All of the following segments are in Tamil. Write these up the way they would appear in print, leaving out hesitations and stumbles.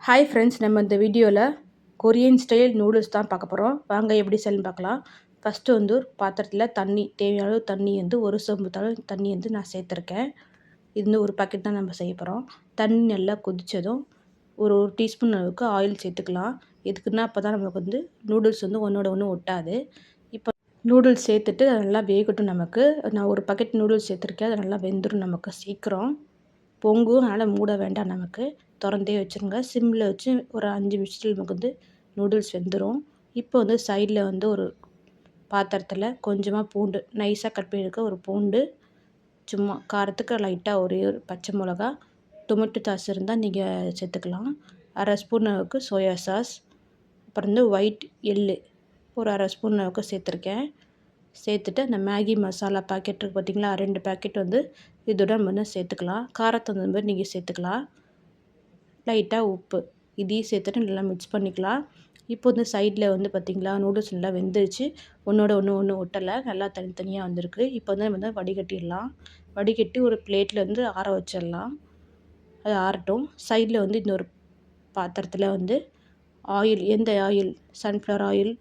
ஹாய் ஃப்ரெண்ட்ஸ், நம்ம இந்த வீடியோவில் கொரியன் ஸ்டைல் நூடுல்ஸ் தான் பார்க்க போகிறோம். வாங்க எப்படி செய்யணும்னு பார்க்கலாம். ஃபஸ்ட்டு வந்து ஒரு பாத்திரத்தில் தண்ணி, தேவையான அளவு தண்ணி வந்து ஒரு சொம்பு தண்ணி வந்து நான் சேர்த்துருக்கேன். இது வந்து ஒரு பாக்கெட் தான் நம்ம செய்ய போகிறோம். தண்ணி நல்லா கொதித்ததும் ஒரு டீஸ்பூன் அளவுக்கு ஆயில் சேர்த்துக்கலாம். எதுக்குன்னா அப்போ தான் நமக்கு வந்து நூடுல்ஸ் வந்து ஒன்றோட ஒன்று ஒட்டாது. இப்போ நூடுல்ஸ் சேர்த்துட்டு அது நல்லா வேகட்டும். நமக்கு நான் ஒரு பாக்கெட் நூடுல்ஸ் சேர்த்துருக்கேன். அது நல்லா வெந்துடும் நமக்கு சீக்கிரம். பொங்கும், அதனால் மூட வேண்டாம். நமக்கு திறந்தே வச்சுருங்க. சிம்மில் வச்சு ஒரு 5 நிமிஷத்தில் நமக்கு வந்து நூடுல்ஸ் வெந்துடும். இப்போ வந்து சைடில் வந்து ஒரு பாத்திரத்தில் கொஞ்சமாக பூண்டு நைஸாக கட் பண்ணியிருக்க ஒரு பூண்டு, சும்மா காரத்துக்கு லைட்டாக ஒரே ஒரு பச்சை மிளகா, டொமேட்டோ சாஸ் இருந்தால் நீங்கள் சேர்த்துக்கலாம். அரை ஸ்பூன் அளவுக்கு சோயா சாஸ், அப்புறம் வந்து ஒயிட் எள்ளு ஒரு அரை ஸ்பூன் அளவுக்கு சேர்த்துருக்கேன். சேர்த்துட்டு அந்த மேகி மசாலா பாக்கெட் இருக்குது பார்த்திங்களா, 2 பேக்கெட் வந்து இதோட நம்ம வந்து சேர்த்துக்கலாம். காரத்தை தகுந்த மாதிரி நீங்கள் சேர்த்துக்கலாம். லைட்டாக உப்பு இதையும் சேர்த்துட்டு நல்லா மிக்ஸ் பண்ணிக்கலாம். இப்போ வந்து சைடில் வந்து பார்த்திங்களா நூடுல்ஸ் நல்லா வெந்துருச்சு. ஒன்றோட ஒன்று ஒட்டலை, நல்லா தனித்தனியாக வந்திருக்கு. இப்போ வந்து நம்ம வந்து வடிகட்டிடலாம். வடிகட்டி ஒரு பிளேட்டில் வந்து ஆற வச்சிடலாம். அது ஆறட்டும். சைடில் வந்து இன்னொரு பாத்திரத்தில் வந்து ஆயில், எந்த ஆயில், சன்ஃப்ளவர் ஆயில்,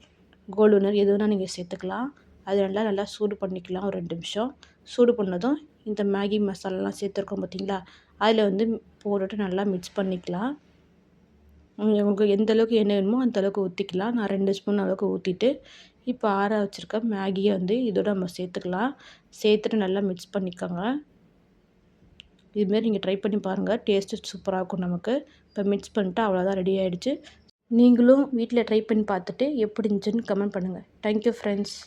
கோல்டு எது வேணால் நீங்கள் சேர்த்துக்கலாம். அது நல்லா சூடு பண்ணிக்கலாம். ஒரு 2 நிமிஷம் சூடு பண்ணதும் இந்த மேகி மசாலாலாம் சேர்த்துருக்கோம் பார்த்திங்களா, அதில் வந்து போட்டுட்டு நல்லா மிக்ஸ் பண்ணிக்கலாம். உங்களுக்கு எந்த அளவுக்கு எண்ணெய் வேணுமோ அந்தளவுக்கு ஊற்றிக்கலாம். நான் 2 ஸ்பூன் அளவுக்கு ஊற்றிட்டு இப்போ ஆற வச்சுருக்க மேகியை வந்து இதோட நம்ம சேர்த்துக்கலாம். சேர்த்துட்டு நல்லா மிக்ஸ் பண்ணிக்கோங்க. இதுமாரி நீங்கள் ட்ரை பண்ணி பாருங்கள், டேஸ்ட்டு சூப்பராக இருக்கும் நமக்கு. இப்போ மிக்ஸ் பண்ணிட்டு அவ்வளோதான், ரெடி ஆகிடுச்சு. நீங்களும் வீட்டில் ட்ரை பண்ணி பார்த்துட்டு எப்படி இருந்துச்சுன்னு கமெண்ட் பண்ணுங்கள். Thank you friends.